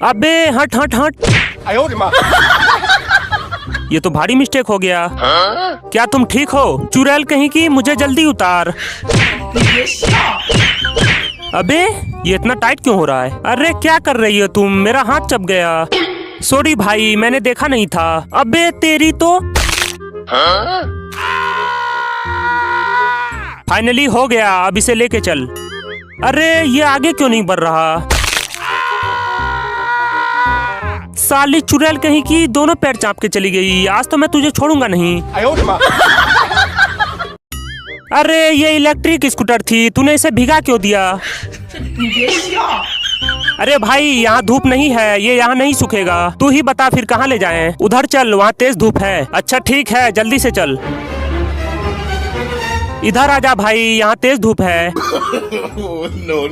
अबे हट हट हट। ये तो भारी मिस्टेक हो गया। क्या तुम ठीक हो? चुड़ैल कहीं की, मुझे जल्दी उतार। अबे ये इतना टाइट क्यों हो रहा है? अरे क्या कर रही हो तुम? मेरा हाथ चप गया। सॉरी भाई, मैंने देखा नहीं था। अबे तेरी तो। फाइनली हो गया, अब इसे लेके चल। अरे ये आगे क्यों नहीं बढ़ रहा? साली चुड़ैल कहीं की, दोनों पैर चाप के चली गई। आज तो मैं तुझे छोड़ूंगा नहीं। अरे ये इलेक्ट्रिक स्कूटर थी, तूने इसे भिगा क्यों दिया? अरे भाई यहाँ धूप नहीं है, ये यहाँ नहीं सूखेगा। तू ही बता फिर कहाँ ले जाएं? उधर चल, वहाँ तेज धूप है। अच्छा ठीक है, जल्दी से चल। इधर आजा भाई, यहाँ तेज धूप है। नो।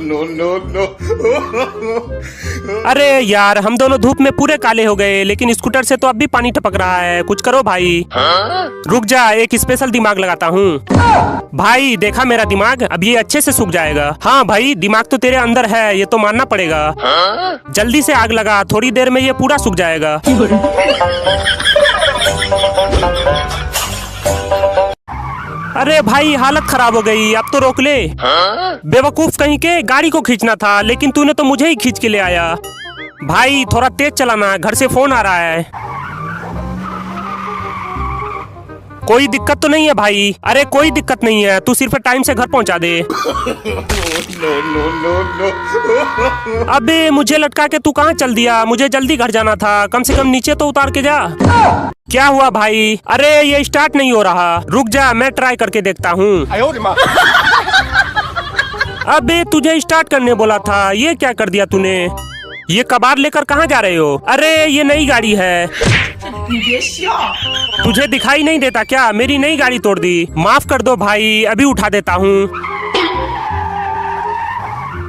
अरे यार हम दोनों धूप में पूरे काले हो गए, लेकिन स्कूटर से तो अब भी पानी टपक रहा है। कुछ करो भाई। रुक जा, एक स्पेशल दिमाग लगाता हूँ। भाई देखा मेरा दिमाग? अब ये अच्छे से सूख जाएगा। हाँ भाई, दिमाग तो तेरे अंदर है, ये तो मानना पड़ेगा। जल्दी से आग लगा, थोड़ी देर में ये पूरा सूख जाएगा। अरे भाई हालत खराब हो गई, अब तो रोक ले। बेवकूफ कहीं के, गाड़ी को खींचना था, लेकिन तूने तो मुझे ही खींच के ले आया। भाई थोड़ा तेज चलाना, घर से फोन आ रहा है। कोई दिक्कत तो नहीं है भाई? अरे कोई दिक्कत नहीं है, तू सिर्फ टाइम से घर पहुंचा दे। अबे मुझे लटका के तू कहाँ चल दिया? मुझे जल्दी घर जाना था, कम से कम नीचे तो उतार के जा। क्या हुआ भाई? अरे ये स्टार्ट नहीं हो रहा। रुक जा, मैं ट्राई करके देखता हूँ। अबे तुझे स्टार्ट करने बोला था, ये क्या कर दिया तूने? ये कबाड़ लेकर कहाँ जा रहे हो? अरे ये नई गाड़ी है। तुझे दिखाई नहीं देता क्या? मेरी नई गाड़ी तोड़ दी। माफ कर दो भाई, अभी उठा देता हूँ।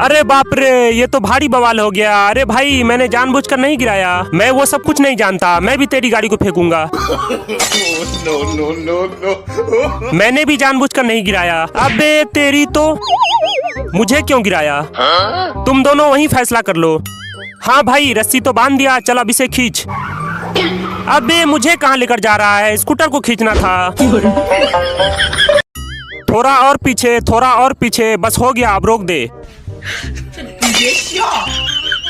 अरे बाप रे, ये तो भारी बवाल हो गया। अरे भाई मैंने जानबूझकर नहीं गिराया, मैं वो सब कुछ नहीं जानता। मैं भी तेरी गाड़ी को फेंकूंगा। मैंने भी जानबूझकर नहीं गिराया। अबे तेरी तो। मुझे क्यों गिराया? तुम दोनों वहीं फैसला कर लो। हाँ भाई रस्सी तो बांध दिया, चल अब इसे खींच। अबे मुझे कहाँ लेकर जा रहा है? स्कूटर को खींचना था। थोड़ा और पीछे, थोड़ा और पीछे, बस हो गया, अब रोक दे।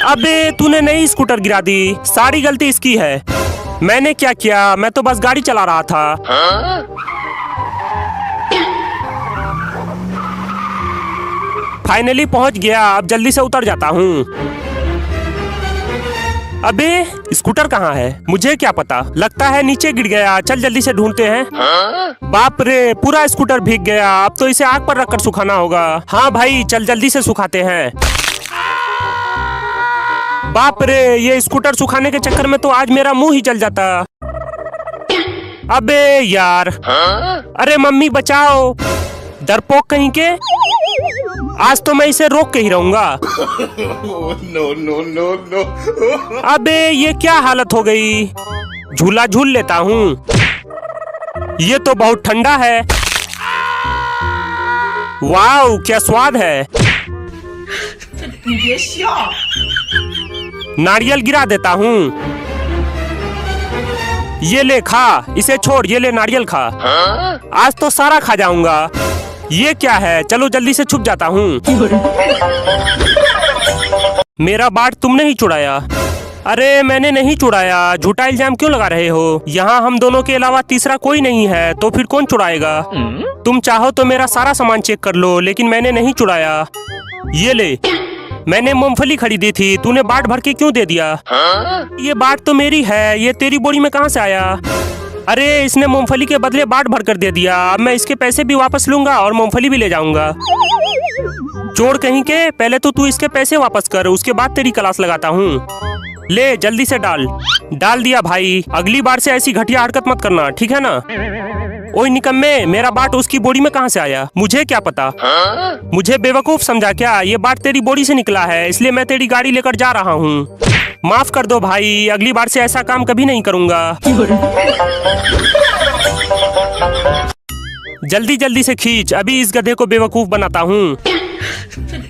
अबे तूने नई स्कूटर गिरा दी, सारी गलती इसकी है। मैंने क्या किया? मैं तो बस गाड़ी चला रहा था। फाइनली पहुंच गया, अब जल्दी से उतर जाता हूँ। अबे स्कूटर कहाँ है? मुझे क्या पता, लगता है नीचे गिर गया। चल जल्दी से ढूंढते हैं। बाप रे, पूरा स्कूटर भीग गया। अब तो इसे आग पर रखकर सुखाना होगा। हाँ भाई चल जल्दी से सुखाते हैं। बाप रे, ये स्कूटर सुखाने के चक्कर में तो आज मेरा मुंह ही जल जाता। अबे यार। अरे मम्मी बचाओ, डरपोक कहीं के। आज तो मैं इसे रोक के ही रहूंगा। नो। अबे ये क्या हालत हो गई? झूला झूल लेता हूँ। ये तो बहुत ठंडा है। वाव क्या स्वाद है। नारियल गिरा देता हूँ। ये ले खा, इसे छोड़, ये ले नारियल खा। आज तो सारा खा जाऊंगा। ये क्या है? चलो जल्दी से छुप जाता हूँ। मेरा बाट तुमने ही चुराया। अरे मैंने नहीं चुराया, झूठा इल्जाम क्यों लगा रहे हो? यहाँ हम दोनों के अलावा तीसरा कोई नहीं है, तो फिर कौन चुराएगा? तुम चाहो तो मेरा सारा सामान चेक कर लो, लेकिन मैंने नहीं चुराया। ये ले, मैंने मूंगफली खरीदी थी, तूने बाट भर के क्यों दे दिया? ये बाट तो मेरी है, ये तेरी बोरी में कहाँ से आया? अरे इसने मूंगफली के बदले बाट भर कर दे दिया। अब मैं इसके पैसे भी वापस लूंगा और मूंगफली भी ले जाऊंगा। चोर कहीं के, पहले तो तू इसके पैसे वापस कर, उसके बाद तेरी क्लास लगाता हूँ। ले जल्दी से डाल दिया भाई। अगली बार से ऐसी घटिया हरकत मत करना, ठीक है ना? ओए निकम्मे, मेरा बाट उसकी बोरी में कहाँ से आया? मुझे क्या पता? मुझे बेवकूफ समझा क्या? ये बाट तेरी बोरी से निकला है, इसलिए मैं तेरी गाड़ी लेकर जा रहा हूँ। माफ कर दो भाई, अगली बार से ऐसा काम कभी नहीं करूँगा। जल्दी जल्दी से खींच, अभी इस गधे को बेवकूफ बनाता हूँ।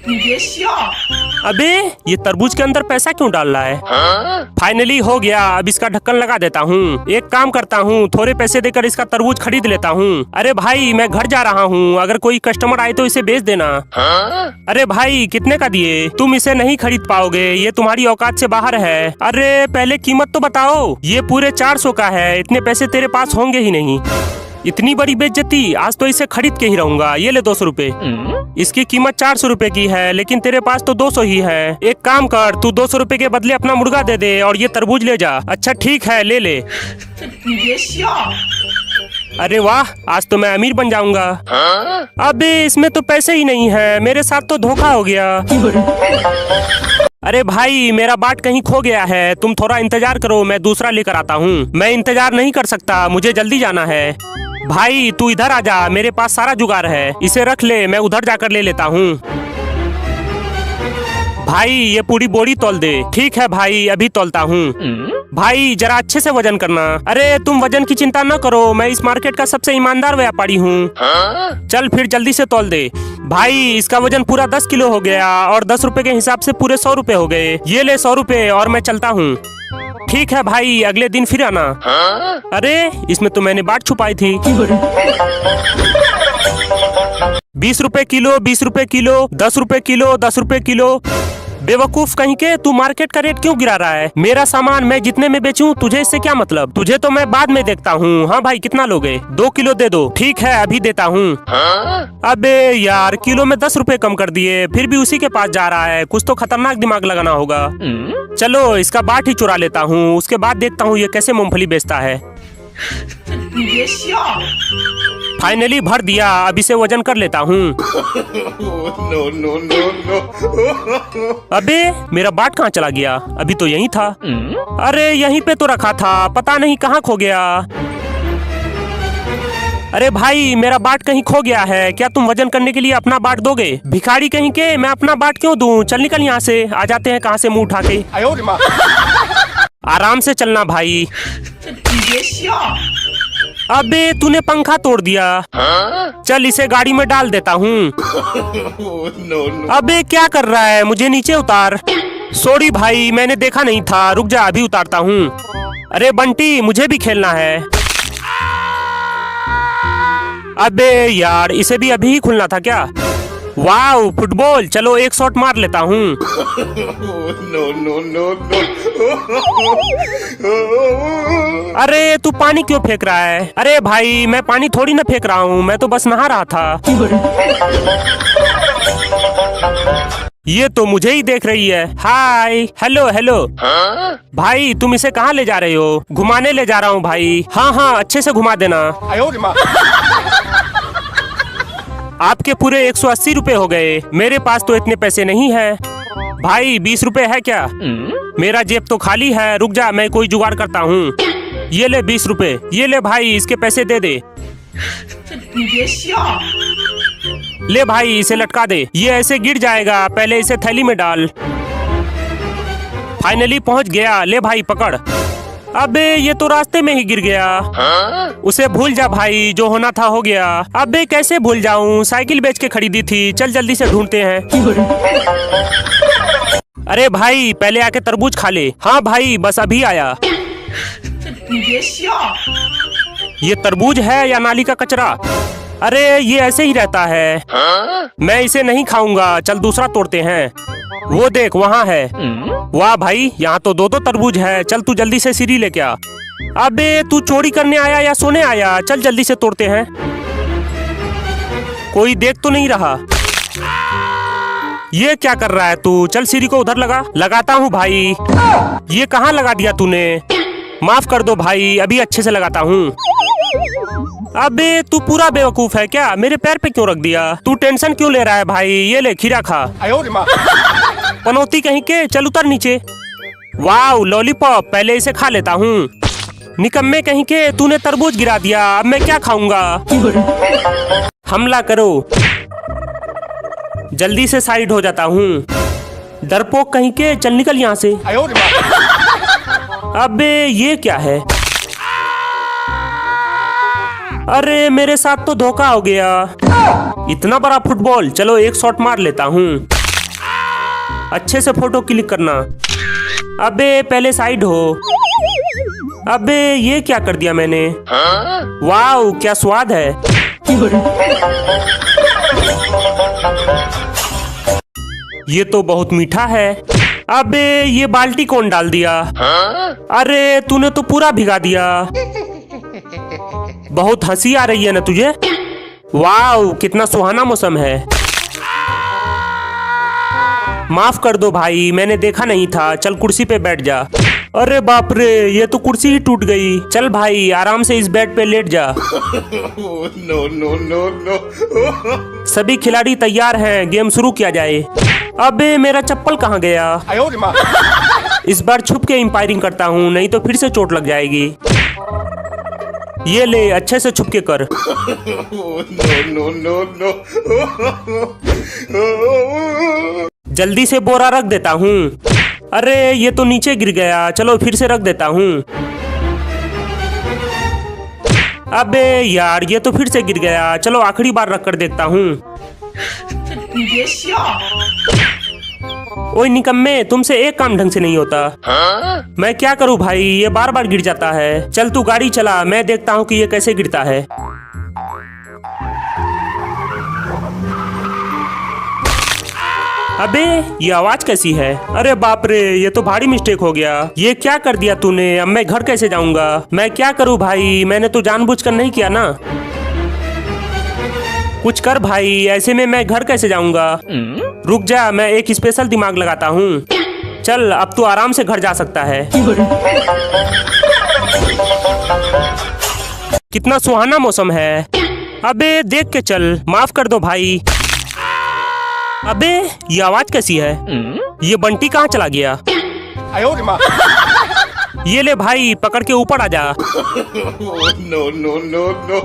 अबे ये तरबूज के अंदर पैसा क्यों डाल रहा है? फाइनली हो गया, अब इसका ढक्कन लगा देता हूँ। एक काम करता हूँ, थोड़े पैसे देकर इसका तरबूज खरीद लेता हूँ। अरे भाई मैं घर जा रहा हूँ, अगर कोई कस्टमर आए तो इसे बेच देना। अरे भाई कितने का दिए? तुम इसे नहीं खरीद पाओगे, ये तुम्हारी औकात से बाहर है। अरे पहले कीमत तो बताओ। ये पूरे 400 का है, इतने पैसे तेरे पास होंगे ही नहीं। इतनी बड़ी बेइज्जती, आज तो इसे खरीद के ही रहूंगा। ये ले 200 रुपए। इसकी कीमत 400 रुपए की है, लेकिन तेरे पास तो 200 ही है। एक काम कर, तू 200 रुपए के बदले अपना मुर्गा दे दे और ये तरबूज ले जा। अच्छा ठीक है, ले ले। अरे वाह, आज तो मैं अमीर बन जाऊंगा। अबे इसमें तो पैसे ही नहीं है, मेरे साथ तो धोखा हो गया। अरे भाई मेरा बाट कहीं खो गया है, तुम थोड़ा इंतजार करो, मैं दूसरा लेकर आता हूँ। मैं इंतजार नहीं कर सकता, मुझे जल्दी जाना है। भाई तू इधर आ जा, मेरे पास सारा जुगाड़ है, इसे रख ले, मैं उधर जाकर ले लेता हूँ। भाई ये पूरी बोरी तौल दे। ठीक है भाई, अभी तौलता हूँ। भाई जरा अच्छे से वजन करना। अरे तुम वजन की चिंता न करो, मैं इस मार्केट का सबसे ईमानदार व्यापारी हूँ। चल फिर जल्दी से तौल दे। भाई इसका वजन पूरा 10 किलो हो गया और 10 रुपए के हिसाब से पूरे 100 रुपए हो गए। ये ले 100 रुपए और मैं चलता हूँ। ठीक है भाई, अगले दिन फिर आना। अरे इसमें तो मैंने बाट छुपाई थी। 20 रुपए किलो, 20 रुपए किलो, 10 रुपए किलो, 10 रुपए किलो। बेवकूफ कहीं के, तू मार्केट का रेट क्यों गिरा रहा है? मेरा सामान मैं जितने में बेचूं, तुझे इससे क्या मतलब? तुझे तो मैं बाद में देखता हूँ। हाँ भाई कितना लोगे? 2 किलो दे दो। ठीक है अभी देता हूँ। अबे यार किलो में 10 रुपए कम कर दिए, फिर भी उसी के पास जा रहा है। कुछ तो खतरनाक दिमाग लगाना होगा। चलो इसका बाट ही चुरा लेता हूँ, उसके बाद देखता हूँ ये कैसे मूंगफली बेचता है। फाइनली भर दिया, अब इसे वजन कर लेता हूँ। अबे मेरा बाट कहाँ चला गया? अभी तो यहीं था। अरे यहीं पे तो रखा था, पता नहीं कहाँ खो गया। अरे भाई मेरा बाट कहीं खो गया है, क्या तुम वजन करने के लिए अपना बाट दोगे? भिखारी कहीं के, मैं अपना बाट क्यों दूं? चल निकल यहाँ से। आ जाते हैं कहाँ से मुंह उठा के। आराम से चलना भाई। अबे तूने पंखा तोड़ दिया। चल इसे गाड़ी में डाल देता हूँ। अबे क्या कर रहा है? मुझे नीचे उतार। सॉरी भाई मैंने देखा नहीं था, रुक जा अभी उतारता हूँ। अरे बंटी मुझे भी खेलना है। अबे यार इसे भी अभी ही खुलना था क्या? वाह फुटबॉल, चलो एक शॉट मार लेता हूँ। अरे तू पानी क्यों फेंक रहा है? अरे भाई मैं पानी थोड़ी ना फेंक रहा हूँ, मैं तो बस नहा रहा था। ये तो मुझे ही देख रही है। Hi hello hello. भाई तुम इसे कहाँ ले जा रहे हो? घुमाने ले जा रहा हूँ भाई। हाँ हाँ अच्छे से घुमा देना। आपके पूरे 180 रुपए हो गए, मेरे पास तो इतने पैसे नहीं है। भाई 20 रुपए है क्या? मेरा जेब तो खाली है, रुक जा मैं कोई जुगाड़ करता हूँ। ये ले 20 रुपए, ये ले भाई इसके पैसे दे दे। ले भाई इसे लटका दे, ये ऐसे गिर जाएगा, पहले इसे थैली में डाल। फाइनली पहुंच गया, ले भाई पकड़। अबे ये तो रास्ते में ही गिर गया। उसे भूल जा भाई, जो होना था हो गया। अबे कैसे भूल जाऊं, साइकिल बेच के खरीदी थी। चल जल्दी से ढूंढते हैं। अरे भाई पहले आके तरबूज खा ले। हाँ भाई बस अभी आया। ये तरबूज है या नाली का कचरा? अरे ये ऐसे ही रहता है। मैं इसे नहीं खाऊंगा, चल दूसरा तोड़ते हैं। वो देख वहाँ है। वाह भाई यहाँ तो 2-2 तरबूज है। चल तू जल्दी से सीढ़ी लेके आ। अबे तू चोरी करने आया या सोने आया? चल जल्दी से तोड़ते हैं। कोई देख तो नहीं रहा। ये क्या कर रहा है तू? चल सीढ़ी को उधर लगा। लगाता हूँ भाई। ये कहाँ लगा दिया तूने? माफ कर दो भाई, अभी अच्छे से लगाता हूँ। अबे तू पूरा बेवकूफ है क्या? मेरे पैर पे क्यों रख दिया? तू टेंशन क्यों ले रहा है भाई? ये ले खीरा खा। पनौती कहीं के, चल उतर नीचे। वाह लॉलीपॉप, पहले इसे खा लेता हूँ। निकम्मे कहीं के, तूने तरबूज गिरा दिया, अब मैं क्या खाऊंगा? हमला करो। जल्दी से साइड हो जाता हूँ। डरपोक कहीं के, चल निकल यहाँ से। अबे ये क्या है? अरे मेरे साथ तो धोखा हो गया। इतना बड़ा फुटबॉल, चलो एक शॉट मार लेता हूँ। अच्छे से फोटो क्लिक करना। अबे पहले साइड हो। अबे ये क्या कर दिया मैंने? वाह क्या स्वाद है। ये तो बहुत मीठा है। अबे ये बाल्टी कौन डाल दिया? अरे तूने तो पूरा भिगा दिया। बहुत हंसी आ रही है ना तुझे? वाह कितना सुहाना मौसम है। माफ कर दो भाई, मैंने देखा नहीं था। चल कुर्सी पे बैठ जा। अरे बाप रे, ये तो कुर्सी ही टूट गई। चल भाई आराम से इस बेड पे लेट जा। No no no no. सभी खिलाड़ी तैयार हैं, गेम शुरू किया जाए। अबे मेरा चप्पल कहाँ गया? इस बार छुप के एम्पायरिंग करता हूँ, नहीं तो फिर से चोट लग जाएगी। ये ले, अच्छे से छुप के कर। No no no no. जल्दी से बोरा रख देता हूँ। अरे ये तो नीचे गिर गया, चलो फिर से रख देता हूँ। अबे यार ये तो फिर से गिर गया, चलो आखिरी बार रख कर देखता हूँ। ओए निकम्मे, तुमसे एक काम ढंग से नहीं होता। मैं क्या करूँ भाई, ये बार बार गिर जाता है। चल तू गाड़ी चला, मैं देखता हूँ कि ये कैसे गिरता है। अबे ये आवाज कैसी है? अरे बाप रे, ये तो भारी मिस्टेक हो गया। ये क्या कर दिया तूने? अब मैं घर कैसे जाऊंगा? मैं क्या करूं भाई, मैंने तो जानबूझकर नहीं किया ना। कुछ कर भाई, ऐसे में मैं घर कैसे जाऊंगा? रुक जा, मैं एक स्पेशल दिमाग लगाता हूँ। चल अब तू आराम से घर जा सकता है। कितना सुहाना मौसम है। अबे देख के चल, माफ कर दो भाई। अबे ये आवाज कैसी है? ये बंटी कहाँ चला गया? ये ले भाई, पकड़ के ऊपर आ जा। No no no no.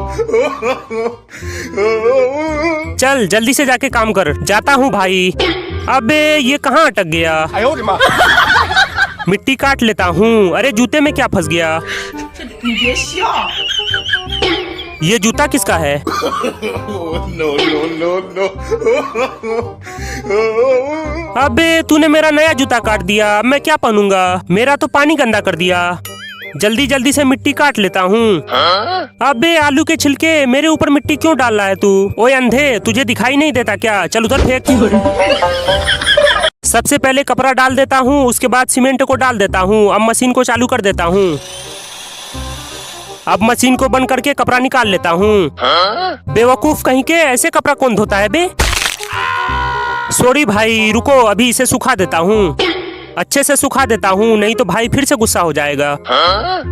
चल जल्दी से जाके काम कर। जाता हूँ भाई। अबे ये कहाँ अटक गया? मिट्टी काट लेता हूँ। अरे जूते में क्या फंस गया? ये जूता किसका है? No no no no. अबे तूने मेरा नया जूता काट दिया, अब मैं क्या पहनूंगा? मेरा तो पानी गंदा कर दिया। जल्दी जल्दी से मिट्टी काट लेता हूँ। अबे आलू के छिलके, मेरे ऊपर मिट्टी क्यों डाल रहा है तू? ओए अंधे, तुझे दिखाई नहीं देता क्या? चल उधर फेंक। सबसे पहले कपड़ा डाल देता हूँ, उसके बाद सीमेंट को डाल देता हूँ। अब मशीन को चालू कर देता हूँ। अब मशीन को बंद करके कपड़ा निकाल लेता हूँ। बेवकूफ कहीं के, ऐसे कपड़ा कौन धोता है बे? सॉरी भाई, रुको अभी इसे सुखा देता हूँ। अच्छे से सुखा देता हूँ, नहीं तो भाई फिर से गुस्सा हो जाएगा।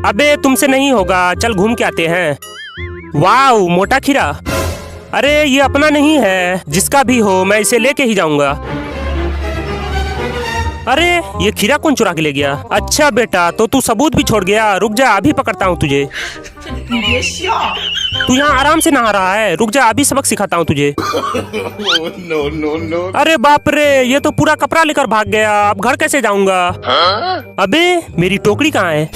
अबे तुमसे नहीं होगा, चल घूम के आते हैं। वाह मोटा खीरा। अरे ये अपना नहीं है, जिसका भी हो मैं इसे लेके ही जाऊंगा। अरे ये खीरा कौन चुरा के ले गया? अच्छा बेटा, तो तू सबूत भी छोड़ गया। रुक जा, अभी पकड़ता हूँ तुझे। तू यहाँ आराम से नहा रहा है, रुक जा अभी सबक सिखाता हूँ तुझे। No no no. अरे बाप रे, ये तो पूरा कपड़ा लेकर भाग गया। अब घर कैसे जाऊंगा? अबे मेरी टोकरी कहाँ है?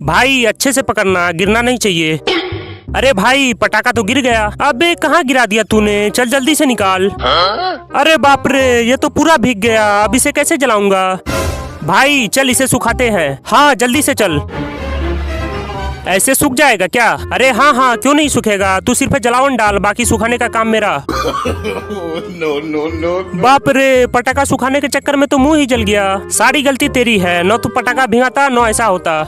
भाई अच्छे से पकड़ना, गिरना नहीं चाहिए। अरे भाई पटाखा तो गिर गया। अबे कहाँ गिरा दिया तूने? चल जल्दी से निकाल। अरे बाप रे, ये तो पूरा भीग गया। अब इसे कैसे जलाऊंगा? भाई चल इसे सुखाते हैं। हाँ जल्दी से चल। ऐसे सूख जाएगा क्या? अरे हाँ हाँ, क्यों नहीं सूखेगा? तू सिर्फ जलावन डाल, बाकी सुखाने का काम मेरा। No no no. बाप रे, पटाखा सुखाने के चक्कर में तो मुंह ही जल गया। सारी गलती तेरी है, न तू पटाखा भिगाता न ऐसा होता।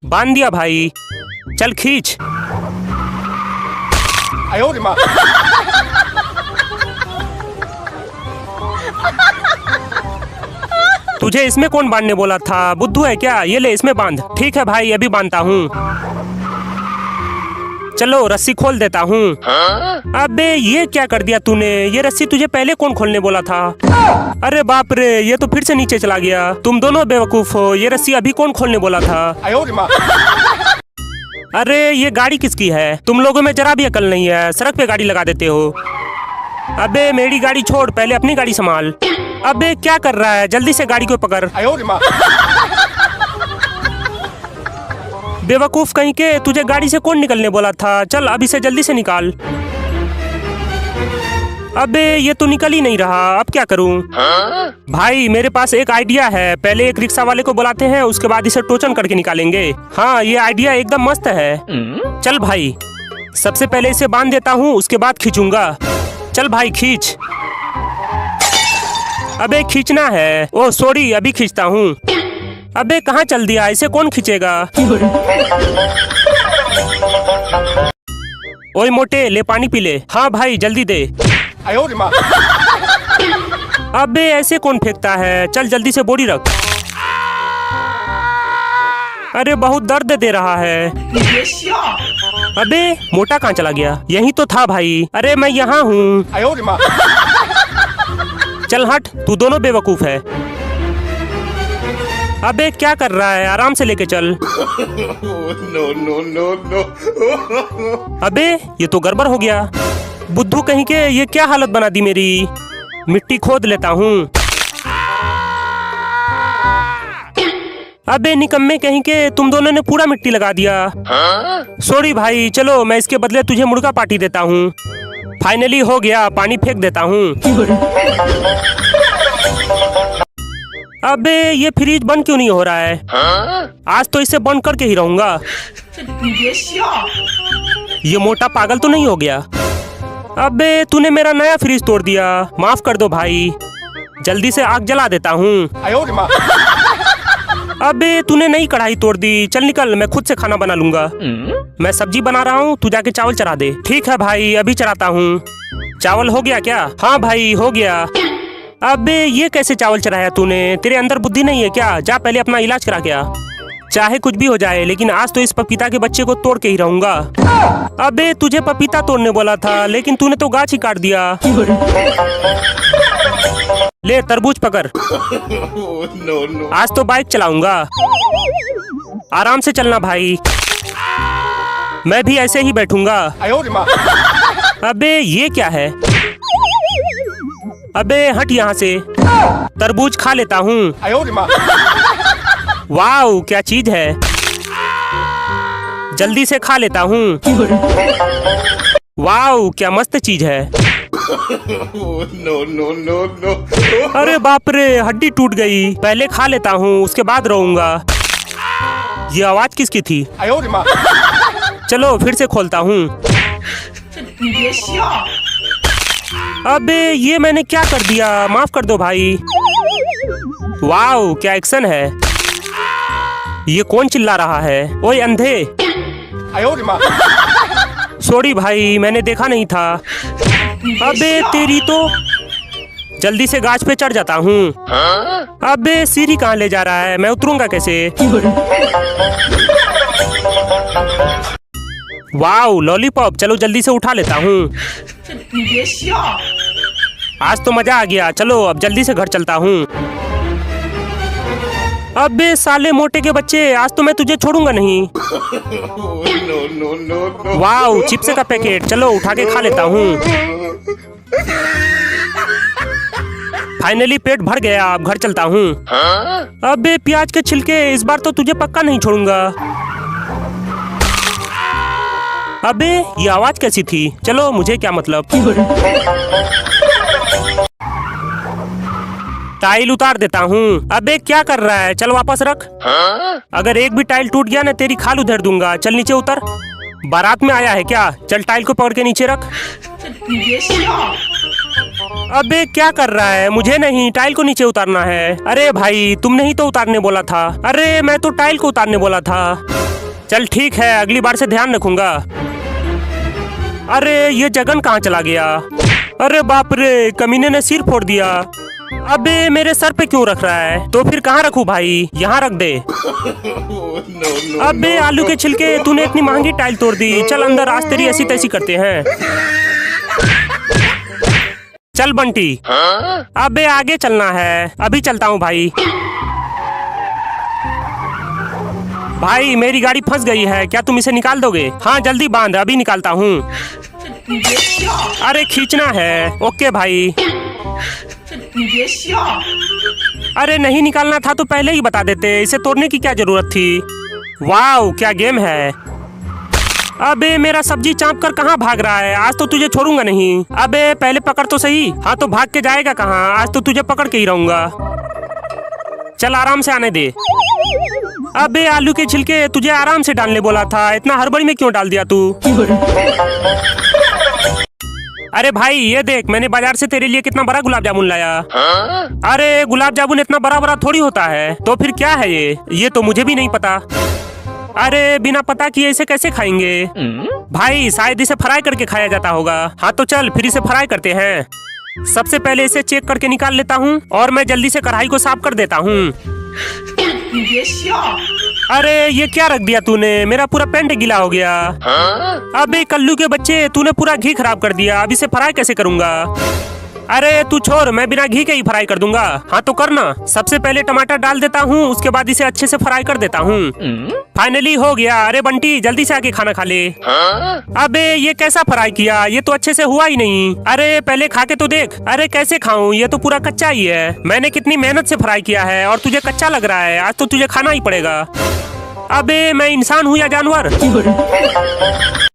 बांध दिया भाई, चल खींच। तुझे इसमें कौन बांधने बोला था? बुद्धू है क्या? ये ले इसमें बांध। ठीक है भाई, अभी बांधता हूँ। चलो रस्सी खोल देता हूँ। अबे ये क्या कर दिया तूने? ये रस्सी तुझे पहले कौन खोलने बोला था? अरे बाप रे, ये तो फिर से नीचे चला गया। तुम दोनों बेवकूफ हो, ये रस्सी अभी कौन खोलने बोला था? अरे ये गाड़ी किसकी है? तुम लोगों में जरा भी अकल नहीं है, सड़क पे गाड़ी लगा देते हो। अबे मेरी गाड़ी छोड़, पहले अपनी गाड़ी संभाल। अबे क्या कर रहा है? जल्दी से गाड़ी को पकड़। बेवकूफ कहीं के, तुझे गाड़ी से कौन निकलने बोला था? चल अब इसे जल्दी से निकाल। अबे ये तो निकल ही नहीं रहा, अब क्या करूं? भाई मेरे पास एक आइडिया है, पहले एक रिक्शा वाले को बुलाते हैं, उसके बाद इसे टोचन करके निकालेंगे। हाँ ये आइडिया एकदम मस्त है। चल भाई, सबसे पहले इसे बांध देता हूँ, उसके बाद खींचूंगा। चल भाई खींच। अबे खींचना है। ओह सॉरी, अभी खींचता हूँ। अबे कहाँ चल दिया, इसे कौन खींचेगा? ओए मोटे, ले पानी पी ले। हाँ भाई जल्दी दे। अबे ऐसे कौन फेंकता है, चल जल्दी से बोरी रख। अरे बहुत दर्द दे रहा है। अबे मोटा कहाँ चला गया? यही तो था भाई। अरे मैं यहाँ हूँ। चल हट, तू दोनों बेवकूफ है। अबे क्या कर रहा है, आराम से लेके चल। No, no, no, no. अबे ये तो गड़बड़ हो गया। बुद्धू कहीं के, ये क्या हालत बना दी मेरी। मिट्टी खोद लेता हूँ। अबे निकम्मे कहीं के, तुम दोनों ने पूरा मिट्टी लगा दिया। सॉरी भाई, चलो मैं इसके बदले तुझे मुर्गा पार्टी देता हूँ। फाइनली हो गया, पानी फेंक देता हूँ। अबे ये फ्रिज बंद क्यों नहीं हो रहा है? आज तो इसे बंद करके ही रहूंगा। ये मोटा पागल तो नहीं हो गया? अबे तूने मेरा नया फ्रिज तोड़ दिया, माफ कर दो भाई। जल्दी से आग जला देता हूँ। अबे तूने नई कढ़ाई तोड़ दी, चल निकल, मैं खुद से खाना बना लूंगा। मैं सब्जी बना रहा हूँ, तू जाके चावल चढ़ा दे। ठीक है भाई, अभी चढ़ाता हूँ। चावल हो गया क्या? हाँ भाई हो गया। अबे ये कैसे चावल चढ़ाया तूने? तेरे अंदर बुद्धि नहीं है क्या? जा पहले अपना इलाज करा क्या। चाहे कुछ भी हो जाए, लेकिन आज तो इस पपीता के बच्चे को तोड़ के ही रहूंगा। अबे तुझे पपीता तोड़ने बोला था, लेकिन तूने तो गाछ ही काट दिया। ले तरबूज पकड़। No, no. आज तो बाइक चलाऊंगा। आराम से चलना भाई, मैं भी ऐसे ही बैठूंगा। अबे ये क्या है? अबे हट यहाँ से, तरबूज खा लेता हूँ। वाओ क्या चीज है, जल्दी से खा लेता हूँ। वाओ क्या मस्त चीज है। No, no, no, no. अरे बाप रे, हड्डी टूट गई। पहले खा लेता हूँ, उसके बाद रोऊंगा। ये आवाज किसकी थी? चलो फिर से खोलता हूँ। अबे ये मैंने क्या कर दिया, माफ कर दो भाई। वाओ क्या एक्शन है। ये कौन चिल्ला रहा है? ओए अंधे। सॉरी भाई, मैंने देखा नहीं था। अबे तेरी तो, जल्दी से गाछ पे चढ़ जाता हूँ। अबे सीढ़ी कहाँ ले जा रहा है, मैं उतरूंगा कैसे? वाओ लॉलीपॉप, चलो जल्दी से उठा लेता हूँ। आज तो मजा आ गया, चलो अब जल्दी से घर चलता हूँ। अबे साले मोटे के बच्चे, आज तो मैं तुझे छोड़ूंगा नहीं। No, no, no, no. Wow chips का पैकेट, चलो उठा के खा लेता हूँ। फाइनली पेट भर गया, अब घर चलता हूँ। अबे प्याज के छिलके, इस बार तो तुझे पक्का नहीं छोड़ूंगा। अबे ये आवाज कैसी थी? चलो मुझे क्या मतलब। टाइल उतार देता हूँ। अबे क्या कर रहा है, चल वापस रख। अगर एक भी टाइल टूट गया ना, तेरी खाल उधेड़ दूंगा। चल नीचे उतर, बारात में आया है क्या? चल टाइल को पकड़ के नीचे रख। अबे क्या कर रहा है? मुझे नहीं, टाइल को नीचे उतारना है। अरे भाई तुमने ही तो उतारने बोला था। अरे मैं तो टाइल को उतारने बोला था। चल ठीक है, अगली बार से ध्यान रखूंगा। अरे ये जगन कहाँ चला गया? अरे बाप रे, कमीने ने सिर फोड़ दिया। अबे मेरे सर पे क्यों रख रहा है? तो फिर कहाँ रखूं भाई? यहाँ रख दे। No, no. अबे आलू के छिलके, तूने इतनी महंगी टाइल तोड़ दी। चल अंदर, आज तेरी ऐसी तैसी करते हैं। चल बंटी। अबे आगे चलना है, अभी चलता हूँ भाई। भाई मेरी गाड़ी फंस गई है, क्या तुम इसे निकाल दोगे? हाँ जल्दी बांध, अभी निकालता हूँ। अरे खींचना है। ओके भाई। अरे नहीं निकालना था तो पहले ही बता देते, इसे तोड़ने की क्या जरूरत थी। वाओ क्या गेम है। अबे मेरा सब्जी चाप कर कहाँ भाग रहा है? आज तो तुझे छोड़ूंगा नहीं। अबे पहले पकड़ तो सही। हाँ तो भाग के जाएगा कहाँ? आज तो तुझे पकड़ के ही रहूंगा। चल आराम से आने दे। अबे आलू के छिलके तुझे आराम से डालने बोला था, इतना हड़बड़ी में क्यों डाल दिया तू? अरे भाई ये देख, मैंने बाजार से तेरे लिए कितना बड़ा गुलाब जामुन लाया। अरे गुलाब जामुन इतना बड़ा बड़ा थोड़ी होता है। तो फिर क्या है ये तो मुझे भी नहीं पता। अरे बिना पता किए इसे कैसे खाएंगे? भाई शायद इसे फ्राई करके खाया जाता होगा। हाँ तो चल फिर इसे फ्राई करते हैं। सबसे पहले इसे चेक करके निकाल लेता हूँ और मैं जल्दी से कढ़ाई को साफ कर देता हूँ। अरे ये क्या रख दिया तूने? मेरा पूरा पेंट गीला हो गया। अबे कल्लू के बच्चे, तूने पूरा घी खराब कर दिया। अब इसे फ्राई कैसे करूँगा? अरे तू छोड़, मैं बिना घी के ही फ्राई कर दूंगा। हाँ तो करना। सबसे पहले टमाटर डाल देता हूँ, उसके बाद इसे अच्छे से फ्राई कर देता हूँ। फाइनली हो गया। अरे बंटी जल्दी से आके खाना खा ले। अबे ये कैसा फ्राई किया? ये तो अच्छे से हुआ ही नहीं। अरे पहले खा के तो देख। अरे कैसे खाऊं? ये तो पूरा कच्चा ही है। मैंने कितनी मेहनत से फ्राई किया है और तुझे कच्चा लग रहा है। आज तो तुझे खाना ही पड़ेगा। अबे मैं इंसान हूँ या जानवर?